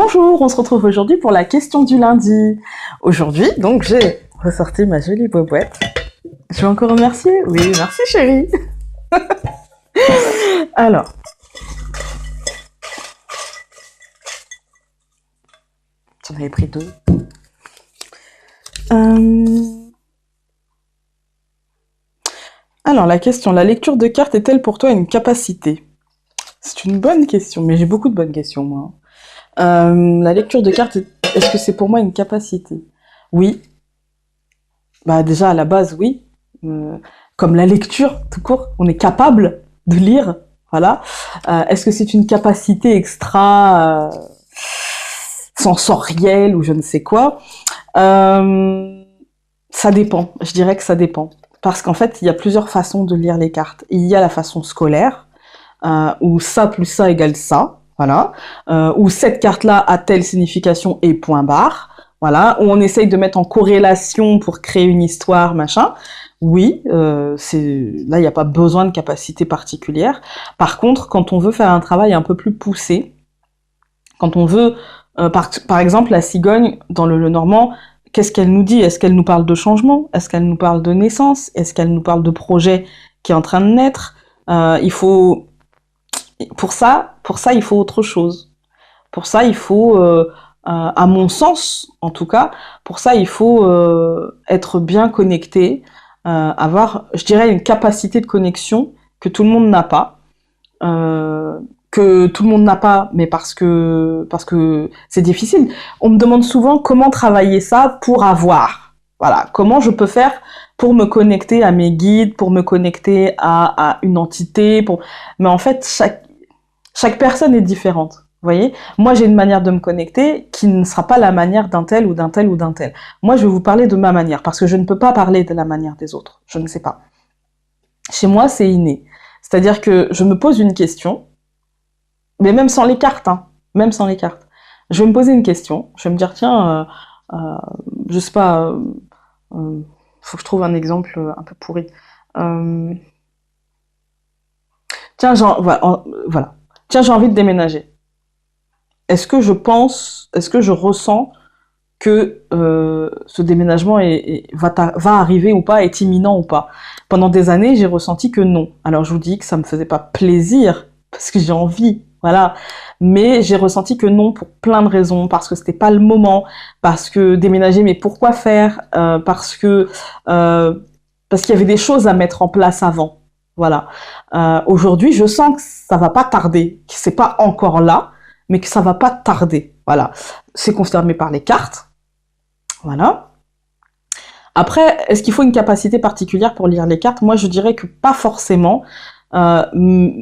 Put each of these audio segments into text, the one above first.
Bonjour, on se retrouve aujourd'hui pour la question du lundi. Aujourd'hui, donc, j'ai ressorti ma jolie boîte. Je vais encore remercier. Oui, merci chérie. Alors. J'en avais pris deux. Alors, la question, la lecture de cartes est-elle pour toi une capacité? C'est une bonne question, mais j'ai beaucoup de bonnes questions, moi. La lecture de cartes, est-ce que c'est pour moi une capacité? Oui. Bah déjà, à la base, oui. Comme la lecture, tout court, on est capable de lire, voilà. Est-ce que c'est une capacité extra sensorielle ou je ne sais quoi? Ça dépend, je dirais que ça dépend. Parce qu'en fait, il y a plusieurs façons de lire les cartes. Il y a la façon scolaire, où ça plus ça égale ça, voilà, où cette carte-là a telle signification et point barre, voilà, où on essaye de mettre en corrélation pour créer une histoire, machin. Oui, là, il n'y a pas besoin de capacité particulière. Par contre, quand on veut faire un travail un peu plus poussé, quand on veut, par exemple, la cigogne, dans le Lenormand, qu'est-ce qu'elle nous dit? Est-ce qu'elle nous parle de changement? Est-ce qu'elle nous parle de naissance? Est-ce qu'elle nous parle de projet qui est en train de naître? Il faut... Pour ça, il faut autre chose. Pour ça, il faut, à mon sens, en tout cas, pour ça, il faut être bien connecté, avoir, je dirais, une capacité de connexion que tout le monde n'a pas. Que tout le monde n'a pas, mais parce que c'est difficile. On me demande souvent comment travailler ça pour avoir. Voilà, comment je peux faire pour me connecter à mes guides, pour me connecter à une entité, mais en fait, chaque personne est différente. Vous voyez, moi j'ai une manière de me connecter qui ne sera pas la manière d'un tel ou d'un tel ou d'un tel. Moi je vais vous parler de ma manière parce que je ne peux pas parler de la manière des autres. Je ne sais pas. Chez moi c'est inné. C'est-à-dire que je me pose une question, mais même sans les cartes, hein, même sans les cartes. Je vais me poser une question, je vais me dire tiens, je sais pas, faut que je trouve un exemple un peu pourri. Tiens, voilà. Tiens, j'ai envie de déménager. Est-ce que je ressens que ce déménagement va arriver ou pas, est imminent ou pas? Pendant des années, j'ai ressenti que non. Alors je vous dis que ça me faisait pas plaisir, parce que j'ai envie, voilà. Mais j'ai ressenti que non pour plein de raisons, parce que c'était pas le moment, parce que déménager, mais pourquoi faire? Parce qu'il y avait des choses à mettre en place avant. Voilà. Aujourd'hui, je sens que ça va pas tarder, que c'est pas encore là, mais que ça va pas tarder. Voilà. C'est confirmé par les cartes. Voilà. Après, est-ce qu'il faut une capacité particulière pour lire les cartes? Moi, je dirais que pas forcément. Ça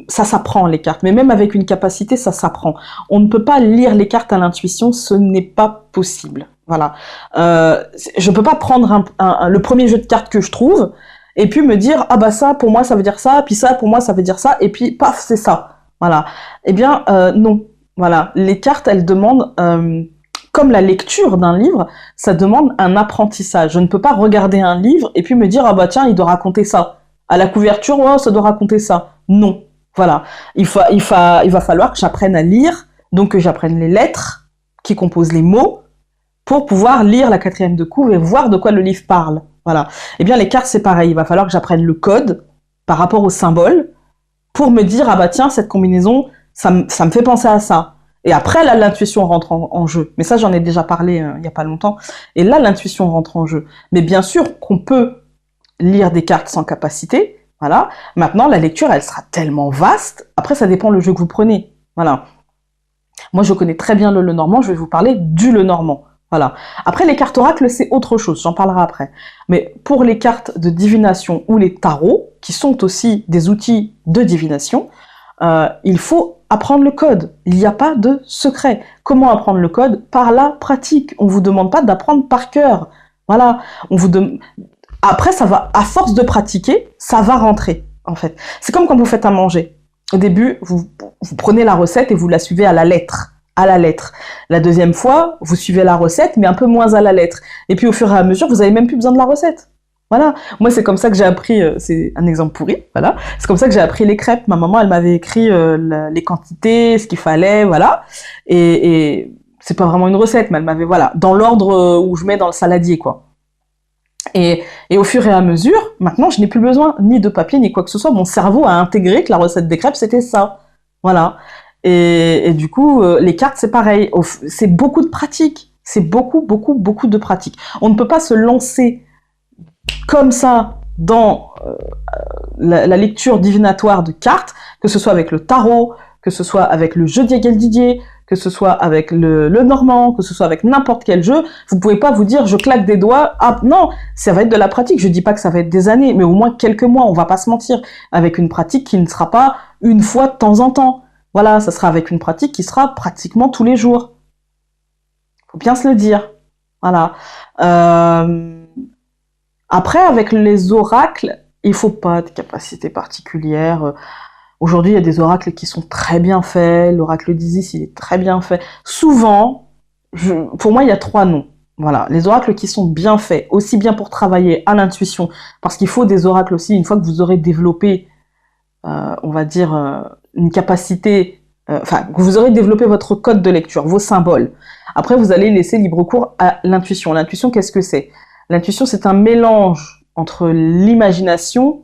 s'apprend, les cartes. Mais même avec une capacité, ça s'apprend. On ne peut pas lire les cartes à l'intuition, ce n'est pas possible. Voilà. Je peux pas prendre le premier jeu de cartes que je trouve et puis me dire ah bah ça pour moi ça veut dire ça, puis ça pour moi ça veut dire ça, et puis paf c'est ça. Voilà. Eh bien non. Voilà. Les cartes elles demandent comme la lecture d'un livre, ça demande un apprentissage. Je ne peux pas regarder un livre et puis me dire ah bah tiens il doit raconter ça. À la couverture ouais, ça doit raconter ça. Non. Voilà. Il va falloir que j'apprenne à lire, donc que j'apprenne les lettres qui composent les mots pour pouvoir lire la 4e de couve et voir de quoi le livre parle. Voilà. Eh bien, les cartes, c'est pareil. Il va falloir que j'apprenne le code par rapport au symbole pour me dire, ah bah tiens, cette combinaison, ça me fait penser à ça. Et après, là, l'intuition rentre en jeu. Mais ça, j'en ai déjà parlé il y a pas longtemps. Et là, l'intuition rentre en jeu. Mais bien sûr qu'on peut lire des cartes sans capacité. Voilà. Maintenant, la lecture, elle sera tellement vaste. Après, ça dépend le jeu que vous prenez. Voilà. Moi, je connais très bien le Lenormand. Je vais vous parler du Lenormand. Voilà. Après, les cartes oracles, c'est autre chose, j'en parlerai après. Mais pour les cartes de divination ou les tarots, qui sont aussi des outils de divination, il faut apprendre le code. Il n'y a pas de secret. Comment apprendre le code? Par la pratique. On vous demande pas d'apprendre par cœur. Voilà. Après, ça va, à force de pratiquer, ça va rentrer, en fait. C'est comme quand vous faites à manger. Au début, vous prenez la recette et vous la suivez à la lettre. À la lettre. La deuxième fois, vous suivez la recette, mais un peu moins à la lettre. Et puis au fur et à mesure, vous avez même plus besoin de la recette. Voilà. Moi, c'est comme ça que j'ai appris, c'est un exemple pourri, voilà. C'est comme ça que j'ai appris les crêpes. Ma maman, elle m'avait écrit les quantités, ce qu'il fallait, voilà. Et c'est pas vraiment une recette, mais elle m'avait, voilà, dans l'ordre où je mets dans le saladier, quoi. Et au fur et à mesure, maintenant, je n'ai plus besoin ni de papier, ni quoi que ce soit. Mon cerveau a intégré que la recette des crêpes, c'était ça. Voilà. Et du coup, les cartes, c'est pareil. C'est beaucoup de pratique. C'est beaucoup, beaucoup, beaucoup de pratique. On ne peut pas se lancer comme ça dans la lecture divinatoire de cartes, que ce soit avec le tarot, que ce soit avec le jeu Didier, que ce soit avec le normand, que ce soit avec n'importe quel jeu. Vous pouvez pas vous dire je claque des doigts. Ah non, ça va être de la pratique. Je dis pas que ça va être des années, mais au moins quelques mois. On va pas se mentir, avec une pratique qui ne sera pas une fois de temps en temps. Voilà, ça sera avec une pratique qui sera pratiquement tous les jours. Faut bien se le dire. Voilà. Après, avec les oracles, il faut pas de capacité particulière. Aujourd'hui, il y a des oracles qui sont très bien faits. L'oracle d'Isis, il est très bien fait. Souvent, pour moi, il y a 3 noms. Voilà, les oracles qui sont bien faits, aussi bien pour travailler à l'intuition, parce qu'il faut des oracles aussi, une fois que vous aurez développé, on va dire, une capacité, enfin, que vous aurez développé votre code de lecture, vos symboles. Après, vous allez laisser libre cours à l'intuition. L'intuition, qu'est-ce que c'est? L'intuition, c'est un mélange entre l'imagination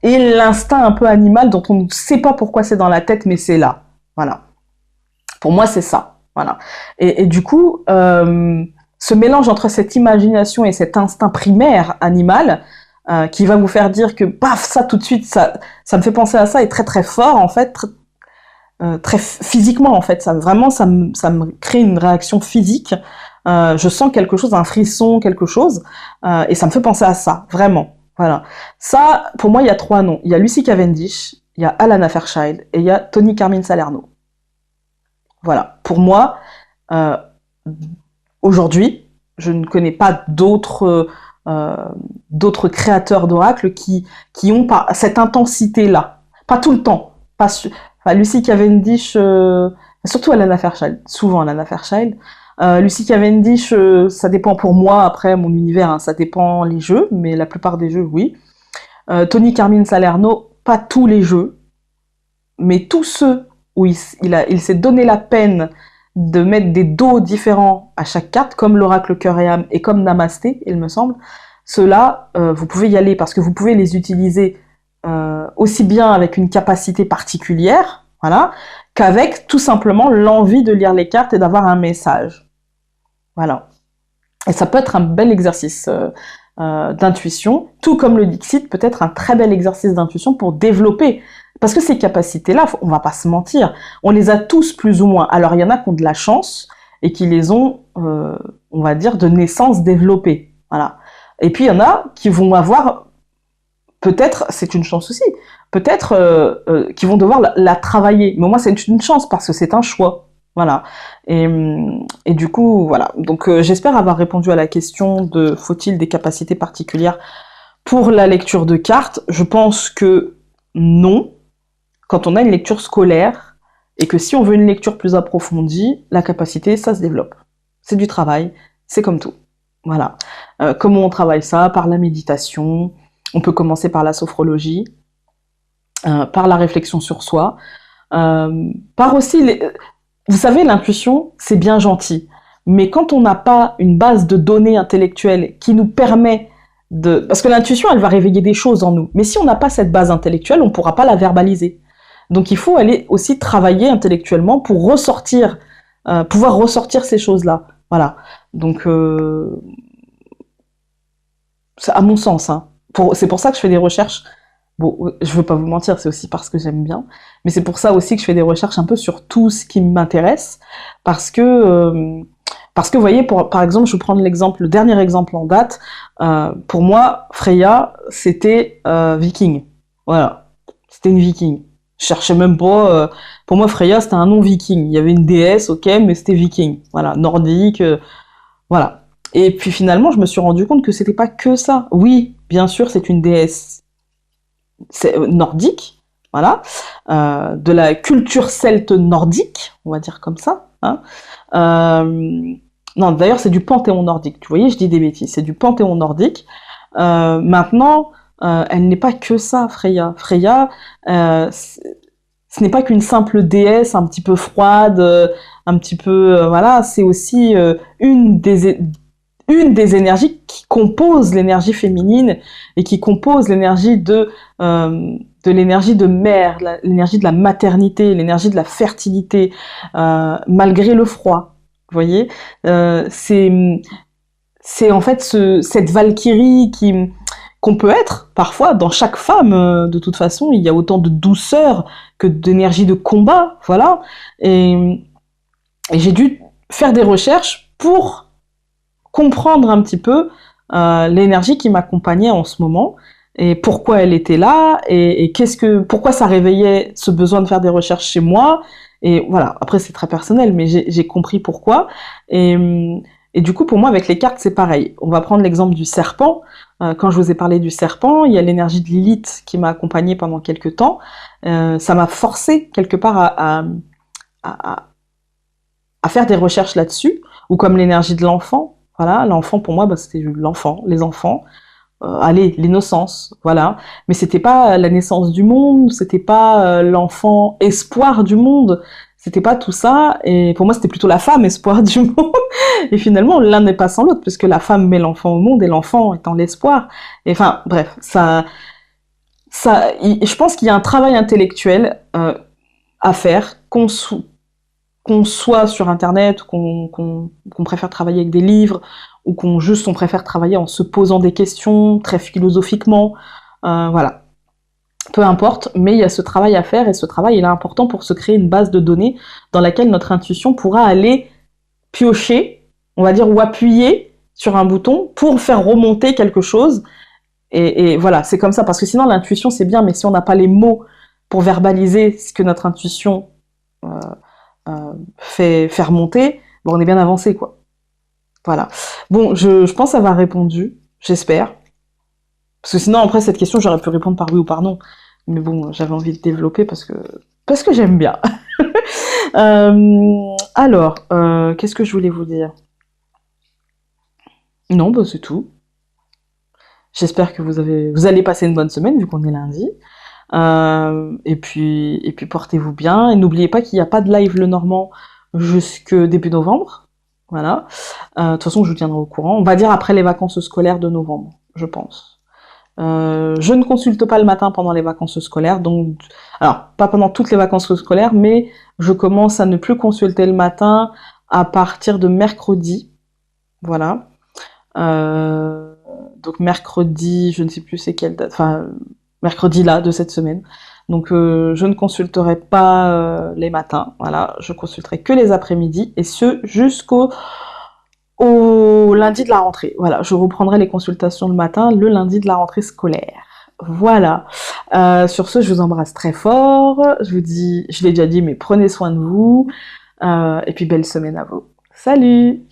et l'instinct un peu animal dont on ne sait pas pourquoi c'est dans la tête, mais c'est là. Voilà. Pour moi, c'est ça. Voilà. Et du coup, ce mélange entre cette imagination et cet instinct primaire animal, qui va vous faire dire que, paf, ça tout de suite, ça me fait penser à ça, est très très fort, en fait, très physiquement, en fait. Ça me crée une réaction physique. Je sens quelque chose, un frisson, quelque chose, et ça me fait penser à ça, vraiment. Voilà. Ça, pour moi, il y a 3 noms. Il y a Lucy Cavendish, il y a Alana Fairchild, et il y a Toni Carmine Salerno. Voilà. Pour moi, aujourd'hui, je ne connais pas d'autres créateurs d'oracles qui ont cette intensité-là. Pas tout le temps. Enfin, Lucy Cavendish, surtout Alana Fairchild, souvent Alana Fairchild. Lucy Cavendish, ça dépend pour moi, après mon univers, hein, ça dépend les jeux, mais la plupart des jeux, oui. Toni Carmine Salerno, pas tous les jeux, mais tous ceux où il s'est donné la peine de mettre des dos différents à chaque carte, comme l'oracle Cœur et Âme et comme Namasté, il me semble, ceux-là, vous pouvez y aller parce que vous pouvez les utiliser aussi bien avec une capacité particulière, voilà, qu'avec tout simplement l'envie de lire les cartes et d'avoir un message. Voilà. Et ça peut être un bel exercice d'intuition, tout comme le Dixit peut être un très bel exercice d'intuition pour développer. Parce que ces capacités-là, on va pas se mentir, on les a tous plus ou moins. Alors il y en a qui ont de la chance et qui les ont, on va dire, de naissance développées. Voilà. Et puis il y en a qui vont avoir, peut-être, c'est une chance aussi, peut-être qui vont devoir la travailler. Mais moi, c'est une chance parce que c'est un choix. Voilà. Et du coup, voilà. Donc, j'espère avoir répondu à la question de faut-il des capacités particulières pour la lecture de cartes. Je pense que non. Quand on a une lecture scolaire et que si on veut une lecture plus approfondie, la capacité, ça se développe. C'est du travail. C'est comme tout. Voilà. Comment on travaille ça? Par la méditation. On peut commencer par la sophrologie, par la réflexion sur soi, par aussi vous savez, l'intuition, c'est bien gentil. Mais quand on n'a pas une base de données intellectuelles qui nous permet de... Parce que l'intuition, elle va réveiller des choses en nous. Mais si on n'a pas cette base intellectuelle, on ne pourra pas la verbaliser. Donc il faut aller aussi travailler intellectuellement pour ressortir, pouvoir ressortir ces choses-là. Voilà. Donc, c'est à mon sens, hein. C'est pour ça que je fais des recherches. Bon, je veux pas vous mentir, c'est aussi parce que j'aime bien, mais c'est pour ça aussi que je fais des recherches un peu sur tout ce qui m'intéresse, parce que, vous voyez, par exemple, je vais prendre le dernier exemple en date, pour moi, Freya, c'était viking, voilà, c'était une viking, je cherchais même pas, pour moi, Freya, c'était un nom viking, il y avait une déesse, ok, mais c'était viking, voilà, nordique, voilà. Et puis finalement, je me suis rendu compte que c'était pas que ça. Oui, bien sûr, c'est une déesse nordique, voilà, de la culture celte nordique, on va dire comme ça. Hein. Non, d'ailleurs, c'est du panthéon nordique. Tu voyez, je dis des bêtises. C'est du panthéon nordique. Maintenant, elle n'est pas que ça, Freya. Freya, ce n'est pas qu'une simple déesse un petit peu froide, un petit peu, voilà, c'est aussi une des énergies qui composent l'énergie féminine et qui compose l'énergie de mère, l'énergie de la maternité, l'énergie de la fertilité, malgré le froid. Vous voyez, c'est en fait cette Valkyrie qu'on peut être parfois dans chaque femme. De toute façon, il y a autant de douceur que d'énergie de combat, voilà. Et j'ai dû faire des recherches pour comprendre un petit peu l'énergie qui m'accompagnait en ce moment et pourquoi elle était là et pourquoi ça réveillait ce besoin de faire des recherches chez moi. Et voilà, après c'est très personnel, mais j'ai compris pourquoi. Et du coup, pour moi, avec les cartes, c'est pareil. On va prendre l'exemple du serpent. Quand je vous ai parlé du serpent, il y a l'énergie de Lilith qui m'a accompagnée pendant quelques temps. Ça m'a forcé quelque part à faire des recherches là-dessus, ou comme l'énergie de l'enfant. Voilà, l'enfant pour moi, c'était l'enfant, les enfants. Allez, l'innocence, voilà. Mais c'était pas la naissance du monde, c'était pas l'enfant espoir du monde, c'était pas tout ça. Et pour moi, c'était plutôt la femme espoir du monde. Et finalement, l'un n'est pas sans l'autre, puisque la femme met l'enfant au monde et l'enfant étant l'espoir. Et enfin, bref, je pense qu'il y a un travail intellectuel à faire, qu'on soit sur Internet, qu'on préfère travailler avec des livres, ou qu'on juste on préfère travailler en se posant des questions très philosophiquement, voilà. Peu importe, mais il y a ce travail à faire, et ce travail il est important pour se créer une base de données dans laquelle notre intuition pourra aller piocher, on va dire, ou appuyer sur un bouton pour faire remonter quelque chose. Et voilà, c'est comme ça, parce que sinon l'intuition c'est bien, mais si on n'a pas les mots pour verbaliser ce que notre intuition fait remonter, bon, on est bien avancé, quoi. Voilà. Bon, je pense avoir répondu, j'espère. Parce que sinon, après cette question, j'aurais pu répondre par oui ou par non. Mais bon, j'avais envie de développer parce que j'aime bien. Alors, qu'est-ce que je voulais vous dire? Non, bah c'est tout. J'espère que vous allez passer une bonne semaine vu qu'on est lundi. Et puis portez-vous bien. Et n'oubliez pas qu'il n'y a pas de live Le Normand jusque début novembre. Voilà. De toute façon, je vous tiendrai au courant. On va dire après les vacances scolaires de novembre, je pense. Je ne consulte pas le matin pendant les vacances scolaires, donc, alors, pas pendant toutes les vacances scolaires, mais je commence à ne plus consulter le matin à partir de mercredi. Voilà. Donc mercredi, je ne sais plus c'est quelle date, enfin, mercredi là, de cette semaine. Donc je ne consulterai pas les matins, voilà, je consulterai que les après-midi, et ce jusqu'au lundi de la rentrée. Voilà, je reprendrai les consultations le matin, le lundi de la rentrée scolaire. Voilà. Sur ce, je vous embrasse très fort. Je vous dis, je l'ai déjà dit, mais prenez soin de vous. Et puis belle semaine à vous. Salut!